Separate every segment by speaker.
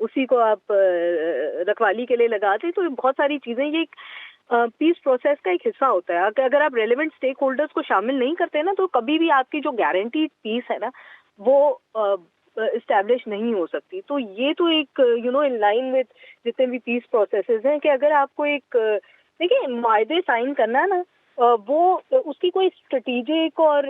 Speaker 1: اسی کو آپ رکھوالی کے لیے لگاتے. تو بہت ساری چیزیں یہ پیس پروسیس کا ایک حصہ ہوتا ہے. اگر آپ ریلیونٹ اسٹیک ہولڈرز کو شامل نہیں کرتے نا تو کبھی بھی آپ کی جو گارنٹیڈ پیس ہے نا وہ اسٹیبلش نہیں ہو سکتی. تو یہ تو ایک ان لائن وتھ جتنے بھی پیس پروسیسز ہیں کہ اگر آپ کو ایک دیکھیں معاہدے سائن کرنا ہے نا وہ اس کی کوئی اسٹریٹجک اور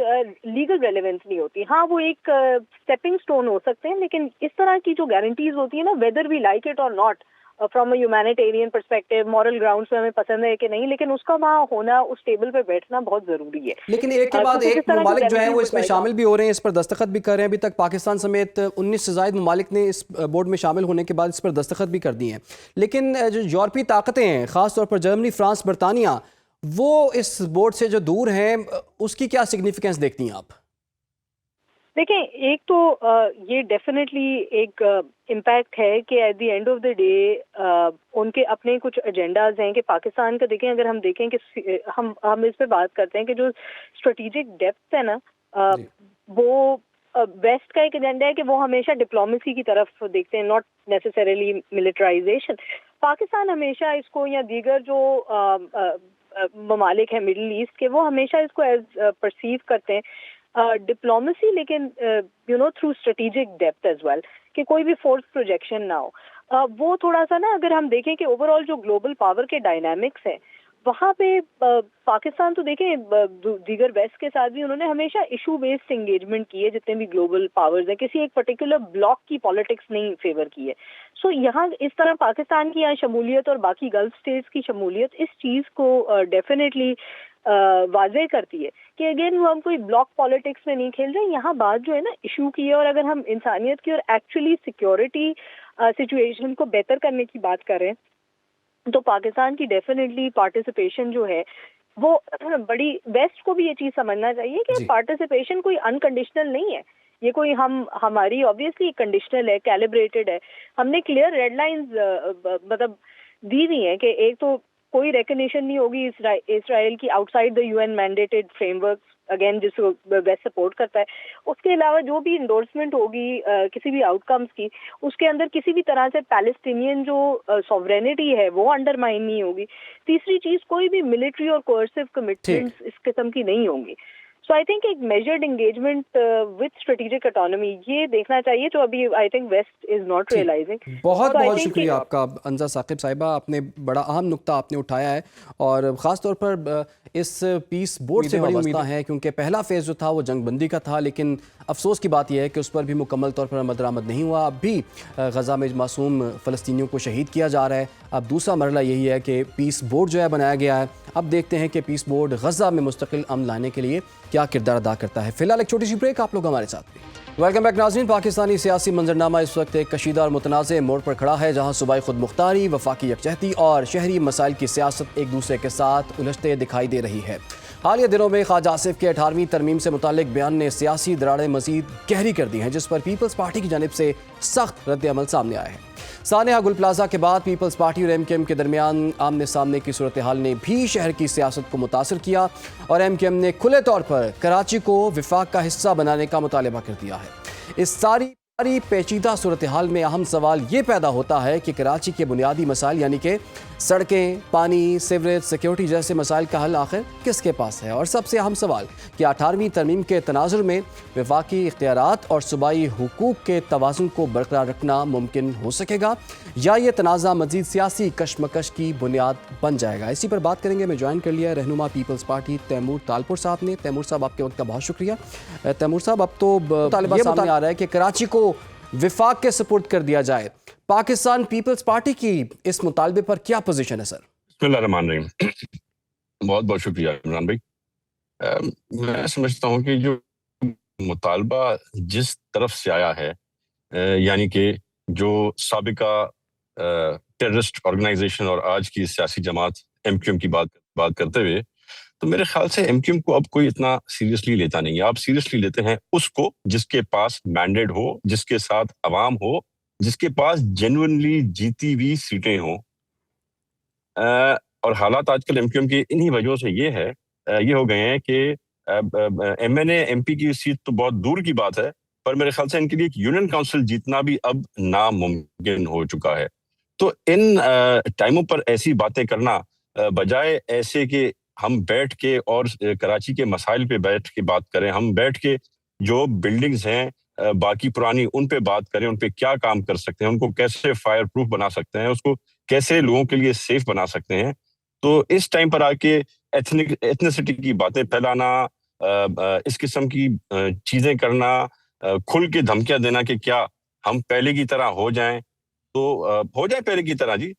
Speaker 1: لیگل ریلیونس نہیں ہوتی. ہاں وہ ایک اسٹیپنگ سٹون ہو سکتے ہیں لیکن اس طرح کی جو گارنٹیز ہوتی ہیں نا ویدر وی لائک اٹ اور not from a humanitarian perspective moral grounds پہ ہمیں پسند ہے کہ نہیں لیکن اس کا وہاں ہونا اس ٹیبل پہ بیٹھنا بہت ضروری ہے.
Speaker 2: لیکن ایک کے بعد ایک ممالک جو ہیں وہ اس میں شامل بھی ہو رہے ہیں, اس پر دستخط بھی کر رہے ہیں. ابھی تک پاکستان سمیت 19 سے زائد ممالک نے اس بورڈ میں شامل ہونے کے بعد اس پر دستخط بھی کر دیے ہیں. لیکن جو یورپی طاقتیں ہیں خاص طور پر جرمنی, فرانس, برطانیہ, وہ اس بورڈ سے جو دور ہیں اس کی کیا سگنیفیکنس دیکھتی ہیں آپ؟
Speaker 1: دیکھیں ایک تو یہ ڈیفینیٹلی ایک امپیکٹ ہے کہ at the end of the day ان کے اپنے کچھ ایجنڈاز ہیں کہ پاکستان کا دیکھیں اگر ہم دیکھیں کہ ہم اس پہ بات کرتے ہیں کہ جو اسٹریٹجک ڈیپتھ ہے نا وہ ویسٹ کا ایک ایجنڈا ہے کہ وہ ہمیشہ ڈپلومیسی کی طرف دیکھتے ہیں, ناٹ نیسسریلی ملٹرائزیشن. پاکستان ہمیشہ اس کو یا دیگر جو ممالک ہیں مڈل ایسٹ کے وہ ہمیشہ اس کو ایز پرسیو کرتے ہیں ڈپلومیسی لیکن through strategic depth as well کہ کوئی بھی فورس پروجیکشن نہ ہو. وہ تھوڑا سا نا اگر ہم دیکھیں کہ اوور آل جو گلوبل پاور کے ڈائنامکس ہیں وہاں پہ پاکستان تو دیکھیں دیگر ویسٹ کے ساتھ بھی انہوں نے ہمیشہ ایشو بیسڈ انگیجمنٹ کی ہے. جتنے بھی گلوبل پاورز ہیں کسی ایک پرٹیکولر بلاک کی پالیٹکس نہیں فیور کی ہے. سو یہاں اس طرح پاکستان کی یہاں شمولیت اور باقی گلف اسٹیٹس کی شمولیت اس چیز کو ڈیفینیٹلی واضح کرتی ہے کہ اگین وہ ہم کوئی بلاک پالیٹکس میں نہیں کھیل رہے. یہاں بات جو ہے نا ایشو کی ہے اور اگر ہم انسانیت کی اور ایکچولی سیکیورٹی سچویشن کو بہتر کرنے کی بات کریں تو پاکستان کی ڈیفینیٹلی پارٹیسپیشن جو ہے وہ بڑی ویسٹ کو بھی یہ چیز سمجھنا چاہیے کہ پارٹیسپیشن کوئی انکنڈیشنل نہیں ہے. یہ کوئی ہماری آبویسلی کنڈیشنل ہے, کیلیبریٹڈ ہے. ہم نے کلیئر ریڈ لائنز مطلب دی ہوئی ہیں کہ ایک تو کوئی ریکگنیشن نہیں ہوگی اسرائیل کی outside the U N mandated framework again جس کو ویسٹ سپورٹ کرتا ہے. اس کے علاوہ جو بھی انڈورسمنٹ ہوگی کسی بھی آؤٹ کمز کی اس کے اندر کسی بھی طرح سے پیلسٹینین جو سوورینٹی ہے وہ انڈرمائن نہیں ہوگی. تیسری چیز کوئی بھی ملٹری اور کوئرسو کمٹمنٹس اس قسم کی نہیں ہوں گی. سو آئی تھنک ایک measured engagement with strategic autonomy یہ دیکھنا چاہیے جو ابھی I think West is not realising.
Speaker 2: بہت بہت شکریہ آپ کا انزا ثاقب صاحبہ, آپ نے بڑا اہم نقطہ آپ نے اٹھایا ہے اور خاص طور پر اس پیس بورڈ سے بڑی امید ہے کیونکہ پہلا فیز جو تھا وہ جنگ بندی کا تھا لیکن افسوس کی بات یہ ہے کہ اس پر بھی مکمل طور پر عمل درآمد نہیں ہوا. اب بھی غزہ میں معصوم فلسطینیوں کو شہید کیا جا رہا ہے. اب دوسرا مرحلہ یہی ہے کہ پیس بورڈ جو ہے بنایا گیا ہے. اب دیکھتے ہیں کہ پیس بورڈ غزہ میں مستقل امن لانے کے لیے کیا کردار ادا کرتا ہے. فی الحال ایک چھوٹی سی بریک, آپ لوگ ہمارے ساتھ بھی. ویلکم بیک ناظرین. پاکستانی سیاسی منظرنامہ اس وقت ایک کشیدہ اور متنازع موڑ پر کھڑا ہے جہاں صوبائی خود مختاری, وفاقی یکجہتی اور شہری مسائل کی سیاست ایک دوسرے کے ساتھ الجھتے دکھائی دے رہی ہے. حالیہ دنوں میں خواجہ آصف کے 18ویں ترمیم سے متعلق بیان نے سیاسی دراڑیں مزید گہری کر دی ہیں جس پر پیپلز پارٹی کی جانب سے سخت رد عمل سامنے آیا ہے. سانحہ گل پلازا کے بعد پیپلز پارٹی اور ایم کیو ایم کے درمیان آمنے سامنے کی صورتحال نے بھی شہر کی سیاست کو متاثر کیا اور ایم کیو ایم نے کھلے طور پر کراچی کو وفاق کا حصہ بنانے کا مطالبہ کر دیا ہے. اس ساری پیچیدہ صورتحال میں اہم سوال یہ پیدا ہوتا ہے کہ کراچی کے بنیادی مسائل یعنی کہ سڑکیں, پانی, سیوریج, سیکیورٹی جیسے مسائل کا حل آخر کس کے پاس ہے. اور سب سے اہم سوال کہ 18ویں ترمیم کے تناظر میں وفاقی اختیارات اور صوبائی حقوق کے توازن کو برقرار رکھنا ممکن ہو سکے گا یا یہ تنازع مزید سیاسی کشمکش کی بنیاد بن جائے گا. اسی پر بات کریں گے. میں جوائن کر لیا رہنما پیپلز پارٹی تیمور تالپور صاحب نے. تیمور صاحب آپ کے وقت کا بہت شکریہ. تیمور صاحب اب تو مطالبہ سامنے آ رہا ہے کہ کراچی کو وفاق کے سپرد کر دیا جائے. پاکستان پیپلز پارٹی کی اس مطالبے پر کیا پوزیشن ہے سر؟
Speaker 3: بسم اللہ الرحمن الرحیم. بہت بہت شکریہ عمران بھائی. میں سمجھتا ہوں کہ جو مطالبہ جس طرف سے آیا ہے یعنی کہ جو سابقہ ٹیررسٹ آرگنائزیشن اور آج کی سیاسی جماعت ایم کیو ایم کی بات کرتے ہوئے تو میرے خیال سے ایم کیو ایم کو اب کوئی اتنا سیریسلی لیتا نہیں ہے. آپ سیریسلی لیتے ہیں اس کو جس کے پاس مینڈیٹ ہو, جس کے ساتھ عوام ہو, جس کے پاس جینوئنلی جیتی ہوئی سیٹیں ہوں. اور حالات آج کل ایم کیو ایم کی انہی وجہوں سے یہ ہے یہ ہو گئے ہیں کہ M N A M P کی سیٹ تو بہت دور کی بات ہے, پر میرے خیال سے ان کے لیے ایک یونین کاؤنسل جیتنا بھی اب ناممکن ہو چکا ہے. تو ان ٹائموں پر ایسی باتیں کرنا بجائے ایسے کہ ہم بیٹھ کے اور کراچی کے مسائل پہ بیٹھ کے بات کریں, ہم بیٹھ کے جو بلڈنگز ہیں باقی پرانی ان پہ بات کریں, ان پہ کیا کام کر سکتے ہیں, ان کو کیسے فائر پروف بنا سکتے ہیں, اس کو کیسے لوگوں کے لیے سیف بنا سکتے ہیں. تو اس ٹائم پر آ کے ایتھنیسٹی کی باتیں پھیلانا, اس قسم کی چیزیں کرنا, کھل کے دھمکیاں دینا کہ کیا ہم پہلے کی طرح ہو جائیں, تو ہو جائے پہلے کی طرح. جی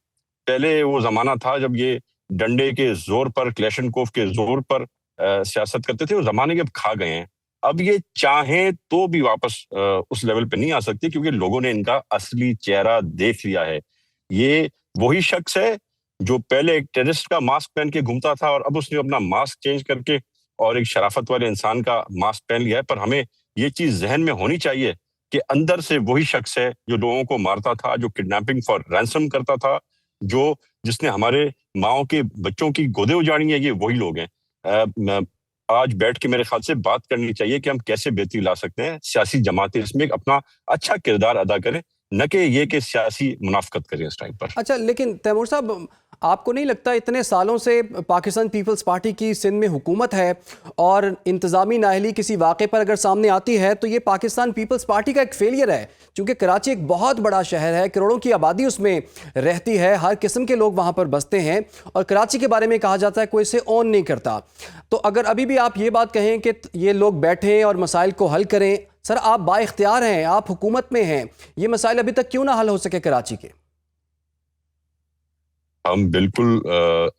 Speaker 3: پہلے وہ زمانہ تھا جب یہ ڈنڈے کے زور پر, کلیشنکوف کے زور پر سیاست کرتے تھے, وہ زمانے کے اب کھا گئے ہیں. اب یہ چاہیں تو بھی واپس اس لیول پہ نہیں آ سکتی, کیونکہ لوگوں نے ان کا اصلی چہرہ دیکھ لیا ہے. یہ وہی شخص ہے جو پہلے ایک ٹیررسٹ کا ماسک پہن کے گھومتا تھا, اور اب اس نے اپنا ماسک چینج کر کے اور ایک شرافت والے انسان کا ماسک پہن لیا ہے. پر ہمیں یہ چیز ذہن میں ہونی چاہیے کہ اندر سے وہی شخص ہے جو لوگوں کو مارتا تھا, جو کڈنیپنگ فار رینسم کرتا تھا, جس نے ہمارے ماؤں کے بچوں کی گودیں اجاڑی ہیں. یہ وہی لوگ ہیں. آج بیٹھ کے میرے خیال سے بات کرنی چاہیے کہ ہم کیسے بہتری لا سکتے ہیں. سیاسی جماعتیں اس میں اپنا اچھا کردار ادا کریں, نہ کہ یہ کہ سیاسی منافقت کریں اس ٹائم پر.
Speaker 2: اچھا, لیکن تیمور صاحب, آپ کو نہیں لگتا اتنے سالوں سے پاکستان پیپلز پارٹی کی سندھ میں حکومت ہے, اور انتظامی نااہلی کسی واقعے پر اگر سامنے آتی ہے تو یہ پاکستان پیپلز پارٹی کا ایک فیلئر ہے, چونکہ کراچی ایک بہت بڑا شہر ہے, کروڑوں کی آبادی اس میں رہتی ہے, ہر قسم کے لوگ وہاں پر بستے ہیں, اور کراچی کے بارے میں کہا جاتا ہے کوئی اسے اون نہیں کرتا. تو اگر ابھی بھی آپ یہ بات کہیں کہ یہ لوگ بیٹھیں اور مسائل کو حل کریں, سر آپ با اختیار ہیں, آپ حکومت میں ہیں, یہ مسائل ابھی تک کیوں نہ حل ہو سکے کراچی کے؟
Speaker 3: ہم بالکل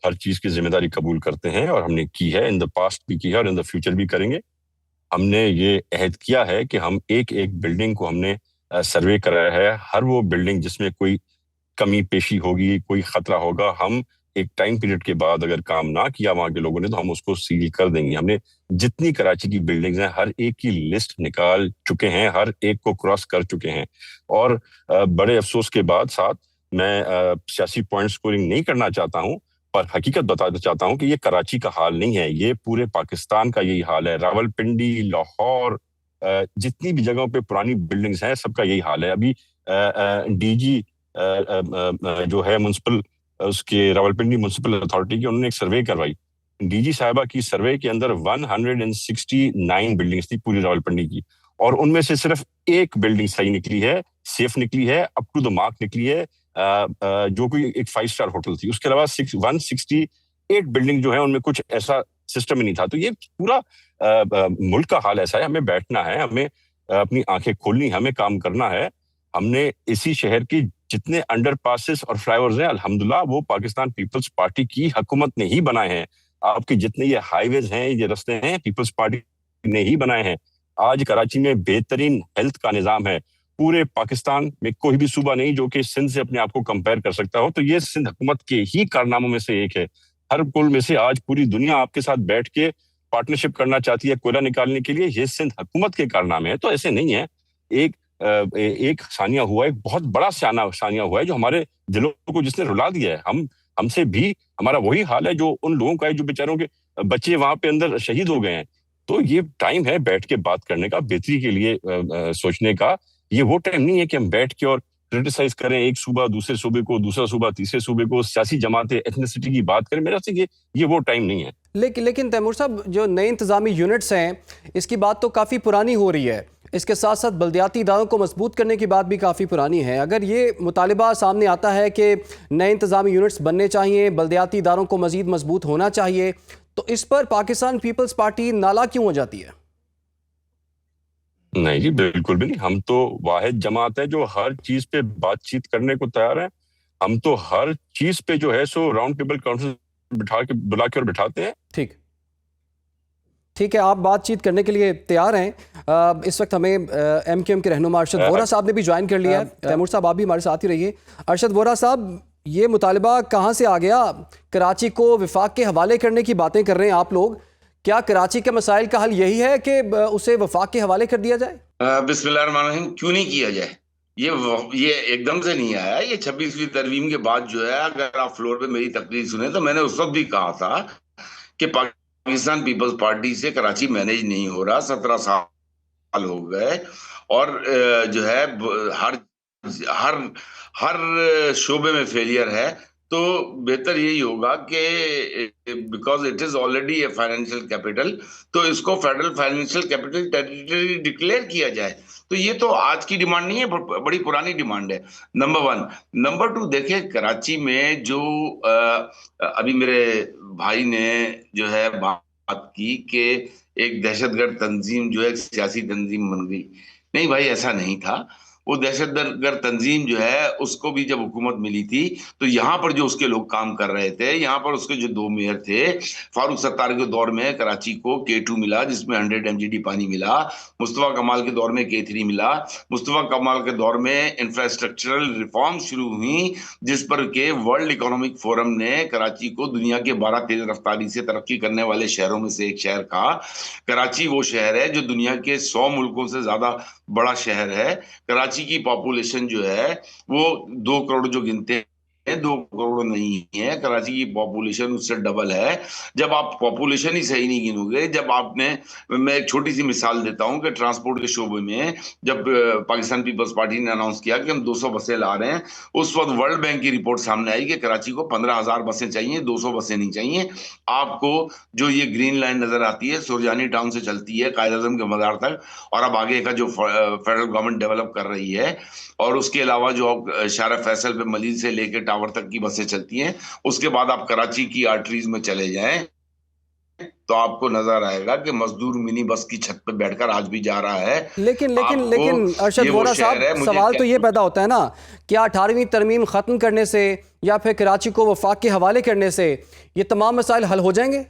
Speaker 3: ہر چیز کی ذمہ داری قبول کرتے ہیں, اور ہم نے کی ہے, ان دا پاسٹ بھی کی ہے, اور ان دا فیوچر بھی کریں گے. ہم نے یہ عہد کیا ہے کہ ہم ایک ایک بلڈنگ کو ہم نے سروے کرایا ہے. ہر وہ بلڈنگ جس میں کوئی کمی پیشی ہوگی, کوئی خطرہ ہوگا, ہم ایک ٹائم پیریڈ کے بعد اگر کام نہ کیا وہاں کے لوگوں نے تو ہم اس کو سیل کر دیں گے. ہم نے جتنی کراچی کی بلڈنگز ہیں ہر ایک کی لسٹ نکال چکے ہیں, ہر ایک کو کراس کر چکے ہیں. اور بڑے افسوس کے بعد ساتھ میں سیاسی پوائنٹ سکورنگ نہیں کرنا چاہتا ہوں, پر حقیقت بتانا چاہتا ہوں کہ یہ کراچی کا حال نہیں ہے, یہ پورے پاکستان کا یہی حال ہے. راولپنڈی, لاہور, جتنی بھی جگہوں پہ پرانی بلڈنگز ہیں سب کا یہی حال ہے. ابھی ڈی جی جو ہے منسپل, اس کے راولپنڈی منسپل اتھارٹی کی, انہوں نے ایک سروے کروائی. ڈی جی صاحبہ کی سروے کے اندر 169 بلڈنگز تھی پوری راولپنڈی کی, اور ان میں سے صرف ایک بلڈنگ صحیح نکلی ہے, سیف نکلی ہے, اپ ٹو دا مارک نکلی ہے, جو کوئی ایک 5 اسٹار ہوٹل تھی. اس کے علاوہ 168 بلڈنگ جو ہے ان میں کچھ ایسا سسٹم ہی نہیں تھا. تو یہ پورا ملک کا حال ایسا ہے. ہمیں بیٹھنا ہے, ہمیں اپنی آنکھیں کھولنی, ہمیں کام کرنا ہے. ہم نے اسی شہر کی جتنے انڈر پاسز اور فلائی اوورز ہیں الحمدللہ وہ پاکستان پیپلز پارٹی کی حکومت نے ہی بنائے ہیں. آپ کے جتنے یہ ہائی ویز ہیں, یہ رستے ہیں, پیپلز پارٹی نے ہی بنائے ہیں. آج کراچی میں بہترین ہیلتھ کا نظام ہے. پورے پاکستان میں کوئی بھی صوبہ نہیں جو کہ سندھ سے اپنے آپ کو کمپیئر کر سکتا ہو. تو یہ سندھ حکومت کے ہی کارناموں میں سے ایک ہے. ہر پل میں سے آج پوری دنیا آپ کے ساتھ بیٹھ کے پارٹنرشپ کرنا چاہتی ہے کوئلہ نکالنے کے لیے, یہ سندھ حکومت کے کارنامے ہیں. تو ایسے نہیں ہے. ایک ثانیہ ہوا ہے, ایک بہت بڑا ثانیہ ہوا ہے جو ہمارے دلوں کو جس نے رلا دیا ہے. ہم سے بھی ہمارا وہی حال ہے جو ان لوگوں کا ہے جو بیچاروں کے بچے وہاں پہ اندر شہید ہو گئے ہیں. تو یہ ٹائم ہے بیٹھ کے بات کرنے کا, بہتری کے لیے سوچنے کا. یہ وہ ٹائم نہیں ہے کہ ہم بیٹھ کے اور کرٹیسائز کریں ایک صوبہ دوسرے صوبے کو, دوسرا صوبہ تیسرے صوبے کو, سیاسی جماعتیں ایتھنیسٹی کی بات کریں. میرا سے یہ وہ ٹائم نہیں ہے.
Speaker 2: لیکن تیمور صاحب, جو نئے انتظامی یونٹس ہیں اس کی بات تو کافی پرانی ہو رہی ہے. اس کے ساتھ ساتھ بلدیاتی اداروں کو مضبوط کرنے کی بات بھی کافی پرانی ہے. اگر یہ مطالبہ سامنے آتا ہے کہ نئے انتظامی یونٹس بننے چاہیے, بلدیاتی اداروں کو مزید مضبوط ہونا چاہیے, تو اس پر پاکستان پیپلز پارٹی نالا کیوں ہو جاتی ہے؟
Speaker 3: نہیں جی, بالکل بھی نہیں. ہم تو واحد جماعت ہے جو ہر چیز پہ بات چیت کرنے کو تیار ہے. ہم تو ہر چیز پہ جو ہے سو راؤنڈ ٹیبل کانفرنس بلا کے اور بٹھاتے ہیں.
Speaker 2: ٹھیک ہے, آپ بات چیت کرنے کے لیے تیار ہیں. اس وقت ہمیں ایم کیو ایم کے رہنما ارشد وورا صاحب نے بھی جوائن کر لیا ہے. تیمور صاحب آپ بھی ہمارے ساتھ ہی رہیے. ارشد وورا صاحب, یہ مطالبہ کہاں سے آ گیا؟ کراچی کو وفاق کے حوالے کرنے کی باتیں کر رہے ہیں آپ لوگ. کیا کراچی کے مسائل کا حل یہی ہے کہ اسے وفاق کے حوالے کر دیا جائے؟
Speaker 4: بسم اللہ الرحمن الرحیم. کیوں نہیں کیا جائے؟ یہ ایک دم سے نہیں آیا. یہ 26ویں ترمیم کے بعد جو ہے, اگر آپ فلور پہ میری تقریر سنیں تو میں نے اس وقت بھی کہا تھا کہ پاکستان پیپلز پارٹی سے کراچی مینیج نہیں ہو رہا. 17 سال ہو گئے اور جو ہے ہر ہر ہر شعبے میں فیلئر ہے، تو بہتر یہی ہوگا کہ because it is already a financial capital, تو اس کو federal financial capital territory declare کیا جائے. تو یہ تو آج کی ڈیمانڈ نہیں ہے، بڑی پرانی ڈیمانڈ ہے. نمبر 1. نمبر 2، دیکھیں کراچی میں جو ابھی میرے بھائی نے جو ہے بات کی کہ ایک دہشت گرد تنظیم جو ہے ایک سیاسی تنظیم بن گئی. نہیں بھائی، ایسا نہیں تھا. وہ دہشت گرد تنظیم جو ہے اس کو بھی جب حکومت ملی تھی تو یہاں پر جو اس کے لوگ کام کر رہے تھے، یہاں پر اس کے جو 2 میئر تھے، فاروق ستار کے دور میں کراچی کو K2 ملا جس میں 100 MGD پانی ملا، مصطفیٰ کمال کے دور میں K3 ملا، مصطفیٰ کمال کے دور میں انفراسٹرکچرل ریفارم شروع ہوئی جس پر کہ ورلڈ اکنامک فورم نے کراچی کو دنیا کے 12 تیز رفتاری سے ترقی کرنے والے شہروں میں سے ایک شہر کہا. کراچی وہ شہر ہے جو دنیا کے 100 ملکوں سے زیادہ بڑا شہر ہے. کراچی کی پاپولیشن جو ہے وہ 2 کروڑ جو گنتے ہیں 2 کروڑ نہیں ہے، کراچی کی پاپولیشن اس سے ڈبل ہے. جب آپ پاپولیشن ہی صحیح نہیں گنو گے، جب آپ نے، میں ایک چھوٹی سی مثال دیتا ہوں کہ ٹرانسپورٹ کے شعبے میں جب پاکستان پیپلز پارٹی نے اناؤنس کیا کہ ہم 200 بسیں لا رہے ہیں، اس وقت ورلڈ بینک کی رپورٹ سامنے آئی کہ کراچی کو 15,000 بسیں چاہیے، 200 بسیں نہیں چاہیے. آپ کو جو یہ گرین لائن نظر آتی ہے سورجانی ٹاؤن سے چلتی ہے قائد اعظم کے مزار تک، اور اب آگے کا جو فیڈرل گورنمنٹ ڈیولپ کر رہی ہے، اور اس کے علاوہ جو شارع فیصل پہ ملیل سے لے کے ٹاور تک کی بسیں چلتی ہیں، اس کے بعد آپ کراچی کی آرٹریز میں چلے جائیں تو آپ کو نظر آئے گا کہ مزدور منی بس کی چھت پہ بیٹھ کر آج بھی جا رہا ہے.
Speaker 2: لیکن ارشد وورا صاحب، سوال تو یہ پیدا ہوتا ہے نا، کیا 18ویں ترمیم ختم کرنے سے یا پھر کراچی کو وفاق کے حوالے کرنے سے یہ تمام مسائل حل ہو جائیں گے؟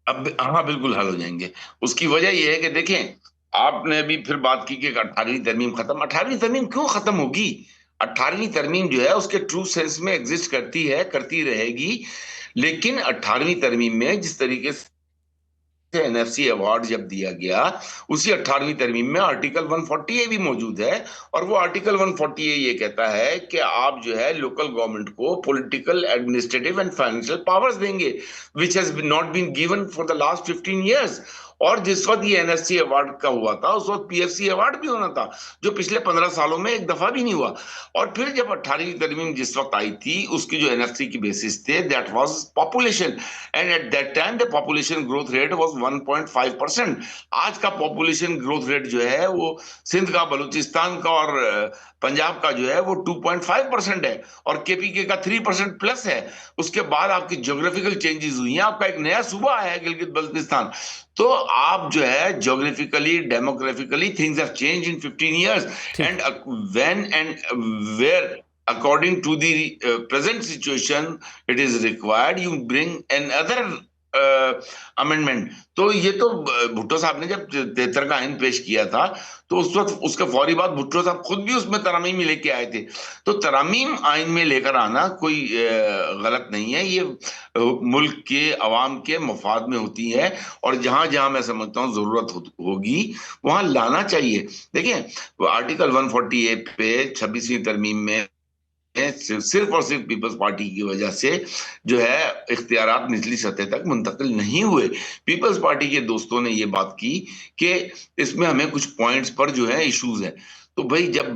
Speaker 4: اب ہاں بالکل حل ہو جائیں گے. اس کی وجہ یہ ہے کہ دیکھیں، آپ نے ابھی پھر بات کی کہ 18ویں ترمیم ختم. 18ویں ترمیم کیوں ختم ہوگی؟ 18ویں ترمیم جو ہے اس کے ٹرو سینس میں ایگزسٹ کرتی ہے، کرتی رہے گی. لیکن 18ویں ترمیم میں جس طریقے سے NFC ایوارڈ جب دیا گیا، اسی 18ویں ترمیم میں آرٹیکل 140A بھی موجود ہے، اور وہ آرٹیکل 140A یہ کہتا ہے کہ آپ جو ہے لوکل گورنمنٹ کو political, administrative and financial powers دیں گے which has not been given for the last 15 years. اور جس وقت یہ NFC ایوارڈ کا ہوا تھا اس وقت PFC ایوارڈ بھی ہونا تھا، جو پچھلے 15 سالوں میں ایک دفعہ بھی نہیں ہوا. اور پھر جب 18ویں ترمیم جس وقت آئی تھی، اس کی جو NFC کی بیسس تھے that was population, and at that time the population growth rate was 1.5%. آج کا پاپولیشن گروتھ ریٹ جو ہے وہ سندھ کا، بلوچستان کا اور پنجاب کا جو ہے وہ 2.5% ہے، اور KPK کا 3% پلس ہے. اس کے بعد آپ کی جیوگرافیکل چینجز ہوئی ہیں، آپ کا ایک نیا صوبہ آیا ہے گلگت بلتستان. تو آپ جو ہے geographically, demographically things have change in 15 years. And when and where according to the present situation it is required you bring another amendment. تو یہ تو بھٹو صاحب نے جب 73 کا آئین پیش کیا تھا تو اس وقت اس کے فوری بعد بھٹو صاحب خود بھی اس میں ترامیم لے کے آئے تھے. تو ترامیم آئین میں لے کر آنا کوئی غلط نہیں ہے، یہ ملک کے عوام کے مفاد میں ہوتی ہے، اور جہاں جہاں میں سمجھتا ہوں ضرورت ہوگی وہاں لانا چاہیے. دیکھیں آرٹیکل 140A پہ 26ویں ترمیم میں صرف اور صرف پیپلز پارٹی کی وجہ سے جو ہے اختیارات نچلی سطح تک منتقل نہیں ہوئے. پیپلز پارٹی کے دوستوں نے یہ بات کی کہ اس میں ہمیں کچھ پوائنٹس پر جو ہے ایشوز ہیں. تو بھائی جب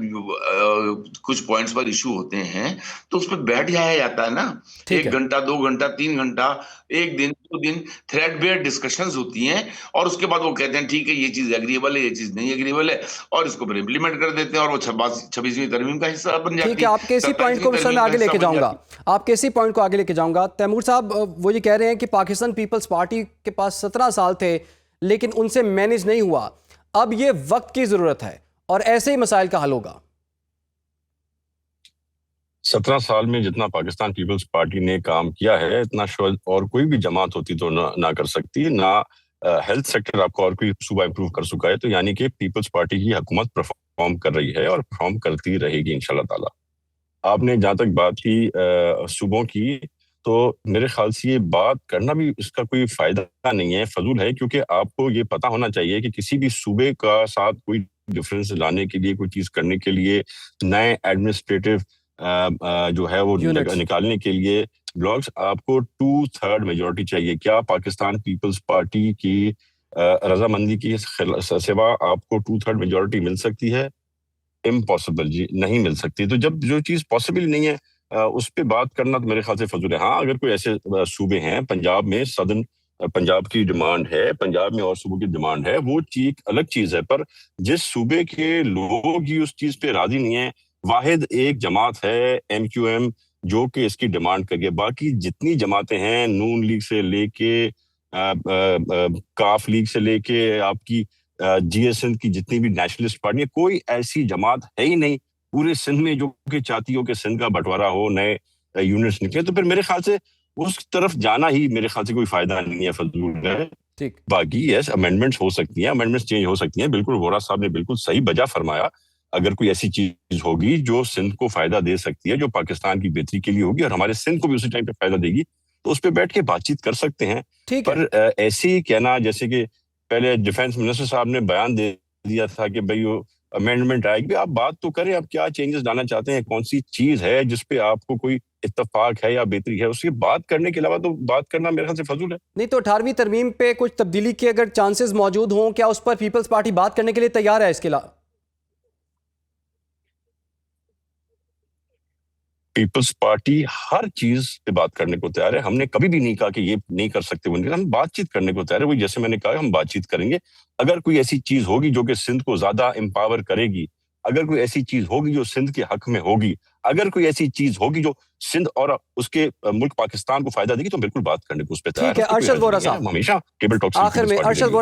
Speaker 4: کچھ پوائنٹس پر ایشو ہوتے ہیں تو اس پہ بیٹھ جایا جاتا ہے نا، 1 گھنٹہ 2 گھنٹہ 3 گھنٹہ، 1 دن 2 دن تھریڈ بیئر ڈسکشنز ہوتی ہیں، اور اس کے بعد وہ کہتے ہیں ٹھیک ہے یہ چیز ایگریبل ہے، یہ چیز نہیں ایگریبل ہے، اور اس کو پھر امپلیمنٹ کر دیتے ہیں، اور وہ 26ویں ترمیم کا حصہ بن جاتی ہے.
Speaker 2: ٹھیک ہے، آپ کے اسی پوائنٹ کو میں آگے لے کے جاؤں گا، آپ کے اسی پوائنٹ کو آگے لے کے جاؤں گا. تیمور صاحب وہ یہ کہہ رہے ہیں کہ پاکستان پیپلز پارٹی کے پاس 17 سال تھے لیکن ان سے مینیج نہیں ہوا، اب یہ وقت کی ضرورت ہے اور ایسے ہی مسائل کا حل ہوگا.
Speaker 3: 17 سال میں جتنا پاکستان پیپلز پارٹی نے کام کیا ہے اتنا شاید اور کوئی بھی جماعت ہوتی تو نہ کر سکتی. نہ ہیلتھ سیکٹر آپ کو اور کوئی صوبہ امپروو کر سکا ہے. تو یعنی کہ پیپلز پارٹی کی حکومت پرفارم کر رہی ہے اور پرفارم کرتی رہے گی انشاءاللہ تعالی. آپ نے جہاں تک بات کی صوبوں کی، تو میرے خیال سے یہ بات کرنا بھی اس کا کوئی فائدہ نہیں ہے، فضول ہے. کیونکہ آپ کو یہ پتا ہونا چاہیے کہ کسی بھی صوبے کا ساتھ کوئی ڈفرینس لانے کے لیے، کوئی چیز کرنے کے لیے، نئے ایڈمنسٹریٹو جو ہے وہ نکالنے کے لیے بلاکس، آپ کو 2/3 میجورٹی چاہیے. کیا پاکستان پیپلز پارٹی کی رضامندی کی سوا آپ کو 2/3 میجورٹی مل سکتی ہے؟ امپاسبل جی، نہیں مل سکتی. تو جب جو چیز پاسبل نہیں ہے اس پہ بات کرنا تو میرے خیال سے فضول ہے. ہاں اگر کوئی ایسے صوبے ہیں، پنجاب میں سدرن پنجاب کی ڈیمانڈ ہے، پنجاب میں اور صوبوں کی ڈیمانڈ ہے، وہ چیز الگ چیز ہے. پر جس صوبے کے لوگ ہی اس چیز پہ راضی نہیں ہیں، واحد ایک جماعت ہے MQM جو کہ اس کی ڈیمانڈ کریے. باقی جتنی جماعتیں ہیں، نون لیگ سے لے کے کاف لیگ سے لے کے آپ کی جی ایس این کی جتنی بھی نیشنلسٹ پارٹی ہے، کوئی ایسی جماعت ہے ہی نہیں پورے سندھ میں جو کہ چاہتی ہو کہ سندھ کا بٹوارا ہو، نئے یونٹس نکلے. تو پھر میرے خیال سے اس طرف جانا ہی میرے خیال سے کوئی فائدہ نہیں ہے، فضول ہے.
Speaker 2: ٹھیک.
Speaker 3: باقی یس امینڈمنٹس ہو سکتی ہیں، امینڈمنٹس چینج ہو سکتی ہیں. بالکل وورا صاحب نے بالکل صحیح بجا فرمایا. اگر کوئی ایسی چیز ہوگی جو سندھ کو فائدہ دے سکتی ہے، جو پاکستان کی بہتری کے لیے ہوگی اور ہمارے سندھ کو بھی اسی ٹائم پہ فائدہ دے گی، تو اس پہ بیٹھ کے بات چیت کر سکتے ہیں. پر ایسے ہی کہنا جیسے کہ پہلے ڈیفینس منسٹر صاحب نے بیان دے دیا تھا کہ بھائی وہ امینڈمنٹ آئے گی، آپ بات تو کریں، آپ کیا چینجز لانا چاہتے ہیں، کون سی چیز ہے جس پہ آپ کو کوئی اتفاق ہے یا بہتری ہے. اس کی بات کرنے کے علاوہ تو بات کرنا میرے خیال سے فضول ہے.
Speaker 2: نہیں تو 18ویں ترمیم پہ کچھ تبدیلی کے اگر چانسز موجود ہوں، کیا اس پر پیپلز پارٹی بات کرنے کے لیے تیار ہے؟ اس کے علاوہ
Speaker 3: پیپلز پارٹی ہر چیز پہ بات کرنے کو تیار ہے. ہم نے کبھی بھی نہیں کہا کہ یہ نہیں کر سکتے، ہم بات چیت کرنے کو تیار ہے. وہی جیسے میں نے کہا ہم بات چیت کریں گے. اگر کوئی ایسی چیز ہوگی جو کہ سندھ کو زیادہ امپاور کرے گی، اگر کوئی ایسی چیز ہوگی جو سندھ کے حق میں ہوگی، اگر کوئی ایسی چیز ہوگی جو سندھ اور اس کے ملک پاکستان کو فائدہ دے گی، تو بالکل بات کرنے کو اس پہ تیار ہے.
Speaker 2: ٹھیک ہے. ارشد وورا صاحب
Speaker 3: ہمیشہ ٹیبل ٹاک
Speaker 2: آخر میں ارشد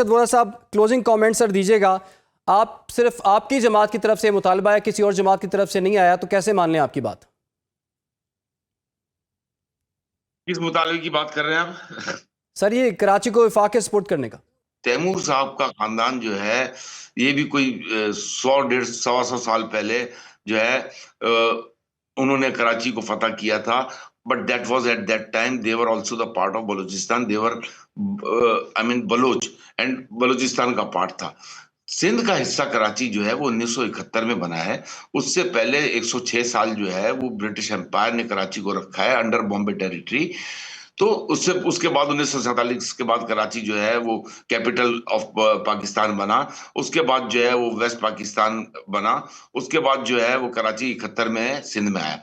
Speaker 2: وورا صاحب کلوزنگ کامنٹ سر دیجیے گا. آپ صرف آپ کی جماعت کی طرف سے مطالبہ ہے، کسی اور جماعت کی طرف سے نہیں آیا، تو کیسے مان لیں آپ کی بات؟
Speaker 4: کس مطالبے کی بات کر رہے ہیں آپ؟
Speaker 2: سر یہ کراچی کو وفاق کے سپورٹ کرنے کا.
Speaker 4: تیمور صاحب کا خاندان جو ہے، یہ بھی کوئی 100-150 سال پہلے جو ہے انہوں نے کراچی کو فتح کیا تھا. But that was at that time they were also the part of Balochistan. They were Baloch and Balochistan کا پارٹ تھا. سندھ کا حصہ کراچی جو ہے وہ 1971 میں بنا ہے. اس سے پہلے 106 سال جو ہے وہ برٹش امپائر نے کراچی کو رکھا ہے انڈر بامبے ٹیریٹری. تو اس کے بعد 1947 کے بعد کراچی جو ہے وہ کیپٹل آف پاکستان بنا. اس کے بعد جو ہے وہ ویسٹ پاکستان بنا. اس کے بعد جو ہے وہ کراچی 71 میں سندھ میں آیا.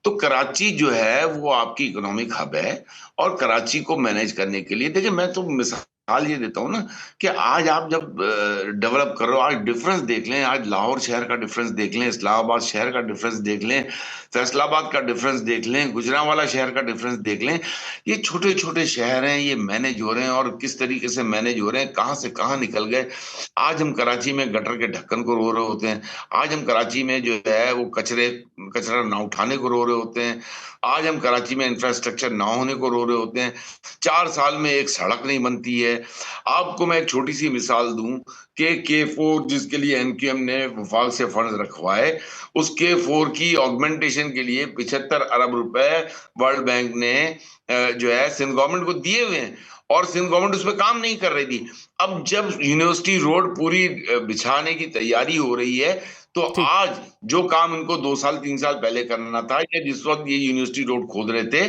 Speaker 4: تو کراچی جو ہے وہ آپ کی اکنامک ہب ہے، اور کراچی کو مینیج کرنے کے لیے دیکھیں، میں تو مثال یہ دیتا ہوں نا کہ آج آپ جب ڈیولپ کر رہے ہو، آج ڈفرنس دیکھ لیں، آج لاہور شہر کا ڈفرنس دیکھ لیں، اسلام آباد شہر کا ڈفرنس دیکھ لیں، فیصل آباد کا ڈفرنس دیکھ لیں، گجرانوالہ شہر کا ڈفرنس دیکھ لیں. یہ چھوٹے چھوٹے شہر ہیں، یہ مینیج ہو رہے ہیں، اور کس طریقے سے مینیج ہو رہے ہیں، کہاں سے کہاں نکل گئے. آج ہم کراچی میں گٹر کے ڈھکن کو رو رہے ہوتے ہیں. آج ہم کراچی میں جو ہے وہ کچرا نہ اٹھانے کو رو رہے ہوتے ہیں. آج ہم کراچی میں انفراسٹرکچر نہ ہونے کو رو رہے ہوتے ہیں. 4 سال میں ایک سڑک نہیں بنتی ہے. آپ کو میں ایک چھوٹی سی مثال دوں کہ K4 جس کے لیے MQM نے وفاق سے فنڈز رکھوائے، اس K4 کی آگمنٹیشن کے لیے 75 ارب روپے ورلڈ بینک نے جو ہے سندھ گورنمنٹ کو دیے ہوئے ہیں، اور سندھ گورنمنٹ اس پہ کام نہیں کر رہی تھی. اب جب یونیورسٹی روڈ پوری بچھانے کی تیاری ہو رہی ہے، تو آج جو کام ان کو 2-3 سال پہلے کرنا تھا، یا جس وقت یہ یونیورسٹی روڈ کھود رہے تھے،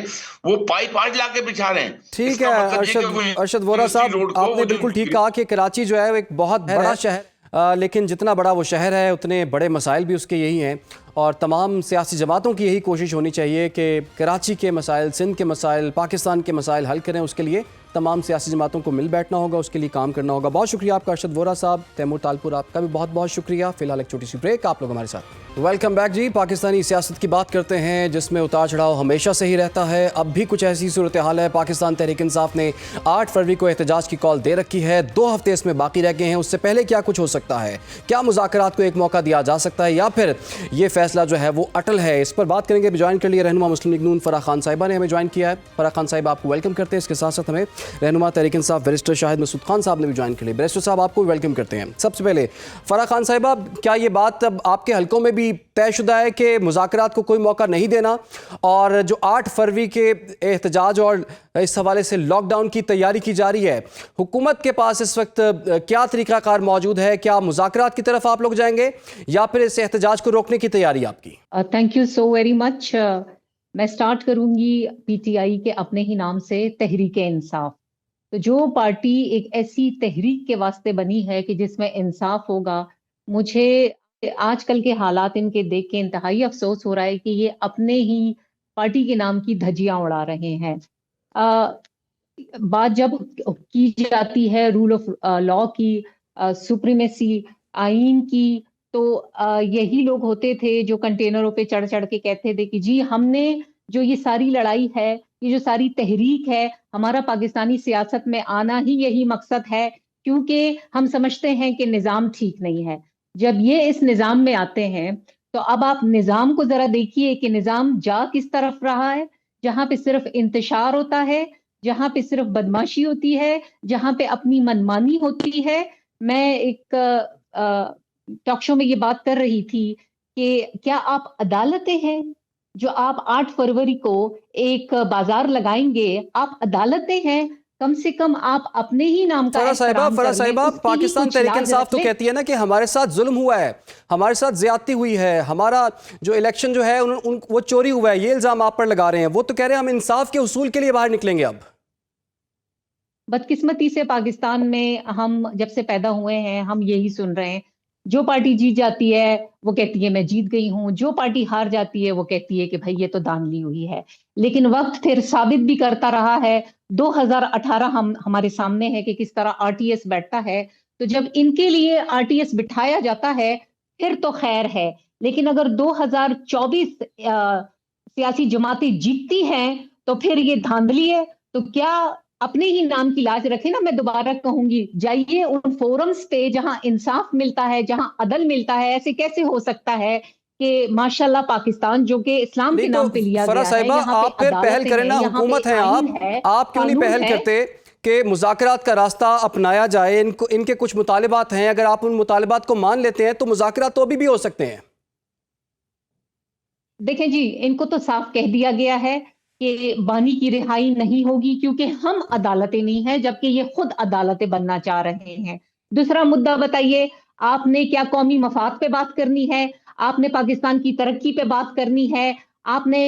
Speaker 4: وہ پائپ آج لا کے بچھا رہے ہیں.
Speaker 2: ٹھیک ہے ارشد وورا صاحب، آپ نے بالکل ٹھیک کہا کہ کراچی جو ہے ایک بہت بڑا شہر، لیکن جتنا بڑا وہ شہر ہے اتنے بڑے مسائل بھی اس کے یہی ہیں، اور تمام سیاسی جماعتوں کی یہی کوشش ہونی چاہیے کہ کراچی کے مسائل، سندھ کے مسائل، پاکستان کے مسائل حل کریں. اس کے لیے تمام سیاسی جماعتوں کو مل بیٹھنا ہوگا، اس کے لیے کام کرنا ہوگا. بہت شکریہ آپ کا ارشد وورا صاحب. تیمور تالپور آپ کا بھی بہت بہت شکریہ. فی الحال ایک چھوٹی سی بریک، آپ لوگ ہمارے ساتھ. ویلکم بیک جی. پاکستانی سیاست کی بات کرتے ہیں جس میں اتار چڑھاؤ ہمیشہ سے ہی رہتا ہے. اب بھی کچھ ایسی صورتحال ہے. پاکستان تحریک انصاف نے 8 فروری کو احتجاج کی کال دے رکھی ہے. 2 ہفتے اس میں باقی رہ گئے ہیں. اس سے پہلے کیا کچھ ہو سکتا ہے؟ کیا مذاکرات کو ایک موقع دیا جا سکتا ہے، یا پھر یہ فیصلہ جو ہے وہ اٹل ہے؟ اس پر بات کریں گے. جوائن کر لیے رہنما مسلم لیگ نون فرح خان صاحبہ نے ہمیں جوائن کیا ہے. فرح خان صاحب آپ کو ویلکم کرتے ہیں. اس کے ساتھ ساتھ ہمیں رہنما تحریک انصاف بیرسٹر شاہد مسعود خان صاحب نے بھی جوائن کر لیا. بیرسٹر صاحب آپ کو ویلکم کرتے ہیں. سب سے پہلے فرح خان صاحبہ، کیا یہ بات اب آپ کے حلقوں میں بھی طے شدہ ہے کہ مذاکرات کو کوئی موقع نہیں دینا، اور جو 8 فروری کے احتجاج اور اس حوالے سے لاک ڈاؤن کی تیاری کی جا رہی ہے، حکومت کے پاس اس وقت کیا طریقہ کار موجود ہے؟ کیا مذاکرات کی طرف آپ لوگ جائیں گے، یا پھر اس احتجاج کو روکنے کی تیاری آپ کی؟
Speaker 5: Thank you so very much. میں سٹارٹ کروں گی PTI کے اپنے ہی نام سے، تحریک انصاف. تو جو پارٹی ایک ایسی تحریک کے واسطے بنی ہے کہ جس میں انصاف ہوگا، مجھے آج کل کے حالات ان کے دیکھ کے انتہائی افسوس ہو رہا ہے کہ یہ اپنے ہی پارٹی کے نام کی دھجیاں اڑا رہے ہیں۔ بات جب کی جاتی ہے رول آف لا کی، سپریمیسی، آئین کی، تو یہی لوگ ہوتے تھے جو کنٹینروں پہ چڑھ چڑھ کے کہتے تھے کہ جی ہم نے جو یہ ساری لڑائی ہے، یہ جو ساری تحریک ہے، ہمارا پاکستانی سیاست میں آنا ہی یہی مقصد ہے، کیونکہ ہم سمجھتے ہیں کہ نظام ٹھیک نہیں ہے۔ جب یہ اس نظام میں آتے ہیں تو اب آپ نظام کو ذرا دیکھیے کہ نظام جا کس طرف رہا ہے، جہاں پہ صرف انتشار ہوتا ہے، جہاں پہ صرف بدماشی ہوتی ہے، جہاں پہ اپنی منمانی ہوتی ہے۔ میں ایک ٹاک شو میں یہ بات کر رہی تھی کہ کیا آپ عدالتیں ہیں جو آپ 8 فروری کو ایک بازار لگائیں گے؟ آپ عدالتیں ہیں، کم سے کم آپ اپنے ہی نام کا احترام کر لیں، اس کی
Speaker 2: پاکستان
Speaker 5: کچھ
Speaker 2: تحریک
Speaker 5: لاج
Speaker 2: انصاف
Speaker 5: رکھ
Speaker 2: تو
Speaker 5: لیں۔
Speaker 2: کہتی ہے نا کہ ہمارے ساتھ ظلم ہوا ہے، ہمارے ساتھ زیادتی ہوئی ہے، ہمارا جو الیکشن جو ہے وہ چوری ہوا ہے، یہ الزام آپ پر لگا رہے ہیں۔ وہ تو کہہ رہے ہیں ہم انصاف کے اصول کے لیے باہر نکلیں گے۔ اب
Speaker 5: بدقسمتی سے پاکستان میں ہم جب سے پیدا ہوئے ہیں ہم یہی سن رہے ہیں، جو پارٹی جیت جاتی ہے وہ کہتی ہے میں جیت گئی ہوں، جو پارٹی ہار جاتی ہے وہ کہتی ہے کہ بھائی یہ تو دھاندلی ہوئی ہے۔ لیکن وقت پھر ثابت بھی کرتا رہا ہے، 2018 ہمارے سامنے ہے کہ کس طرح آر ٹی ایس بیٹھتا ہے، تو جب ان کے لیے آر ٹی ایس بٹھایا جاتا ہے پھر تو خیر ہے، لیکن اگر 2024 سیاسی جماعتیں جیتتی ہیں تو پھر یہ دھاندلی ہے۔ تو کیا اپنے ہی نام کی لاج رکھے نا، میں دوبارہ کہوں گی، جائیے ان فورمز پہ جہاں انصاف ملتا ہے، جہاں عدل ملتا ہے۔ ایسے کیسے ہو سکتا ہے کہ ماشاءاللہ پاکستان جو کہ اسلام
Speaker 2: نہیں
Speaker 5: کے
Speaker 2: تو
Speaker 5: نام پہ لیا
Speaker 2: فرح
Speaker 5: گیا ہے،
Speaker 2: صاحبہ
Speaker 5: یہاں پہ
Speaker 2: آپ پھر پہل
Speaker 5: عدالتیں
Speaker 2: کریں
Speaker 5: ہیں،
Speaker 2: نا،
Speaker 5: یہاں پہ
Speaker 2: حکومت ہیں
Speaker 5: آئین ہے،
Speaker 2: آپ کیوں نہیں
Speaker 5: قانون
Speaker 2: پہل
Speaker 5: ہے۔
Speaker 2: کرتے کہ مذاکرات کا راستہ اپنایا جائے؟ ان کے کچھ مطالبات ہیں، اگر آپ ان مطالبات کو مان لیتے ہیں تو مذاکرات تو ابھی بھی ہو سکتے ہیں۔
Speaker 5: دیکھیں جی، ان کو تو صاف کہہ دیا گیا ہے کہ بانی کی رہائی نہیں ہوگی، کیونکہ ہم عدالتیں نہیں ہیں، جبکہ یہ خود عدالتیں بننا چاہ رہے ہیں۔ دوسرا مدعا بتائیے، آپ نے کیا قومی مفاد پہ بات کرنی ہے؟ آپ نے پاکستان کی ترقی پہ بات کرنی ہے؟ آپ نے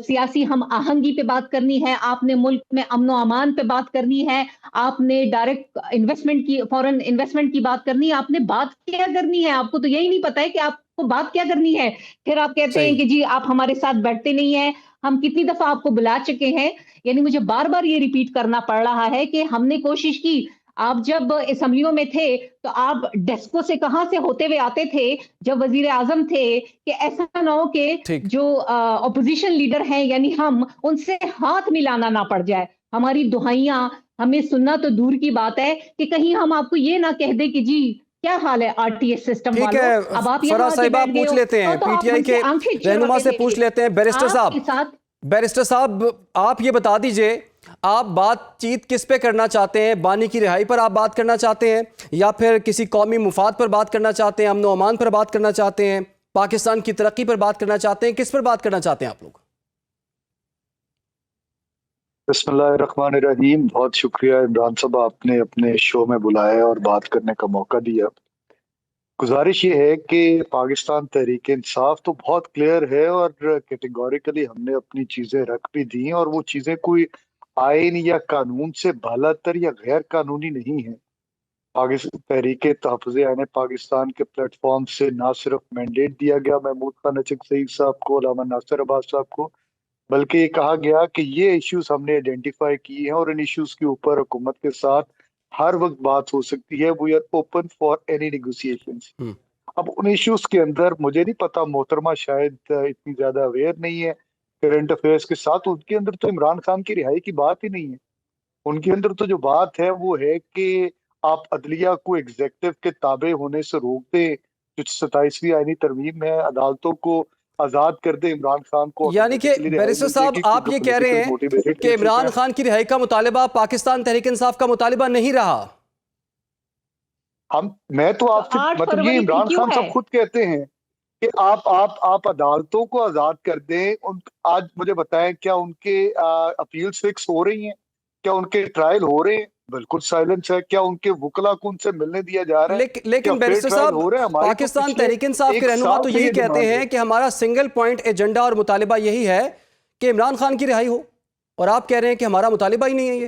Speaker 5: سیاسی ہم آہنگی پہ بات کرنی ہے؟ آپ نے ملک میں امن و امان پہ بات کرنی ہے؟ آپ نے ڈائریکٹ انویسٹمنٹ کی، فورن انویسٹمنٹ کی بات کرنی ہے؟ آپ نے بات کیا کرنی ہے؟ آپ کو تو یہی نہیں پتا ہے کہ آپ کو بات کیا کرنی ہے۔ پھر آپ کہتے ہیں کہ جی آپ ہمارے ساتھ بیٹھتے نہیں ہیں، ہم کتنی دفعہ آپ کو بلا چکے ہیں۔ یعنی مجھے بار بار یہ ریپیٹ کرنا پڑ رہا ہے کہ ہم نے کوشش کی، آپ جب اسمبلیوں میں تھے تو آپ ڈیسکو سے کہاں سے ہوتے ہوئے آتے تھے جب وزیر اعظم تھے، کہ ایسا نہ ہو کہ
Speaker 2: ٹھیک،
Speaker 5: جو اپوزیشن لیڈر ہیں یعنی ہم ان سے ہاتھ ملانا نہ پڑ جائے۔ ہماری دہائیاں ہمیں سننا تو دور کی بات ہے کہ کہیں ہم آپ کو یہ نہ کہہ دے کہ جی کیا حال ہے آر ٹی ایس سسٹم
Speaker 2: ٹھیک
Speaker 5: والوں،
Speaker 2: ہے
Speaker 5: اب آپ
Speaker 2: فرح
Speaker 5: یہاں آ کے
Speaker 2: صاحبہ،
Speaker 5: بیٹھ گئے
Speaker 2: پوچھ
Speaker 5: ہو
Speaker 2: لیتے ہیں
Speaker 5: تو
Speaker 2: پی
Speaker 5: آپ
Speaker 2: ٹی آئی
Speaker 5: ہم سے
Speaker 2: کے
Speaker 5: آنکھیں
Speaker 2: رہنما
Speaker 5: چراتے
Speaker 2: سے پوچھ
Speaker 5: دیکھیے۔
Speaker 2: لیتے ہیں۔ بیرسٹر صاحب آپ یہ بتا دیجئے، آپ بات چیت کس پہ کرنا چاہتے ہیں؟ بانی کی رہائی پر آپ بات کرنا چاہتے ہیں، یا پھر کسی قومی مفاد پر بات کرنا چاہتے ہیں، امن و امان پر بات کرنا چاہتے ہیں، پاکستان کی ترقی پر بات کرنا چاہتے ہیں؟ کس پر بات کرنا چاہتے ہیں آپ لوگ؟
Speaker 6: بسم اللہ الرحمن الرحیم۔ بہت شکریہ عمران صاحب، آپ نے اپنے شو میں بلایا اور بات کرنے کا موقع دیا۔ گزارش یہ ہے کہ پاکستان تحریک انصاف تو بہت کلیئر ہے اور کیٹیگوریکلی ہم نے اپنی چیزیں رکھ بھی دی، اور وہ چیزیں کوئی آئین یا قانون سے بالاتر یا غیر قانونی نہیں ہیں۔ پاکستان تحریک تحفظ آئین پاکستان کے پلیٹ فارم سے نہ صرف مینڈیٹ دیا گیا محمود خان نچک سعید صاحب کو، علامہ ناصر عباس صاحب کو، بلکہ یہ کہا گیا کہ یہ ایشوز ہم نے آئیڈینٹیفائی کی ہیں اور ان ایشوز کے اوپر حکومت کے ساتھ ہر وقت بات ہو سکتی ہے۔ We are open for any negotiations. اب ان ایشوز کے اندر مجھے نہیں پتا، محترمہ شاید اتنی زیادہ اویئر نہیں ہے کرنٹ افیئرس کے ساتھ، ان کے اندر تو عمران خان کی رہائی کی بات ہی نہیں ہے۔ ان کے اندر تو جو بات ہے وہ ہے کہ آپ عدلیہ کو ایگزیکٹو کے تابع ہونے سے روک دیں، جو 27ویں آئینی ترمیم ہے، عدالتوں کو آزاد کر دے، عمران خان کو
Speaker 2: یعنی کہ
Speaker 6: آٹومیٹکلی رہائی
Speaker 2: بیرسٹر
Speaker 6: مل جائے
Speaker 2: صاحب
Speaker 6: گی
Speaker 2: آپ
Speaker 6: کیونکہ
Speaker 2: یہ کہہ رہے
Speaker 6: پولیٹیکل
Speaker 2: ہیں
Speaker 6: موٹیویٹڈ
Speaker 2: کہ
Speaker 6: کیسز ہیں۔
Speaker 2: عمران خان کی رہائی کا مطالبہ پاکستان تحریک انصاف کا مطالبہ نہیں رہا؟
Speaker 6: میں تو آپ سے
Speaker 5: 8
Speaker 6: مطلب یہ
Speaker 5: فروری
Speaker 6: عمران
Speaker 5: کیوں
Speaker 6: خان
Speaker 5: ہے؟
Speaker 6: صاحب خود کہتے ہیں کہ آپ عدالتوں کو آزاد کر دیں۔ آج مجھے بتائیں کیا ان کے اپیلز فکس ہو رہی ہیں؟ کیا ان کے ٹرائل ہو رہے ہیں؟ بالکل سائلنس ہے۔ کیا ان کے وکلا کو ان سے ملنے دیا جا رہا ہے؟ کیا
Speaker 2: لیکن
Speaker 6: فیئر
Speaker 2: بیرسٹر
Speaker 6: ٹرائل
Speaker 2: صاحب،
Speaker 6: ہو رہے ہیں؟ ہماری تو
Speaker 2: پاکستان
Speaker 6: پچھلے
Speaker 2: تحریک انصاف کے
Speaker 6: ایک
Speaker 2: رہنما
Speaker 6: سال
Speaker 2: تو
Speaker 6: سے
Speaker 2: یہی
Speaker 6: یہ
Speaker 2: کہتے
Speaker 6: ڈیمانڈ ہے۔
Speaker 2: ہیں کہ ہمارا سنگل پوائنٹ ایجنڈا اور مطالبہ یہی ہے کہ عمران خان کی رہائی ہو، اور آپ کہہ رہے ہیں کہ ہمارا مطالبہ ہی نہیں ہے یہ۔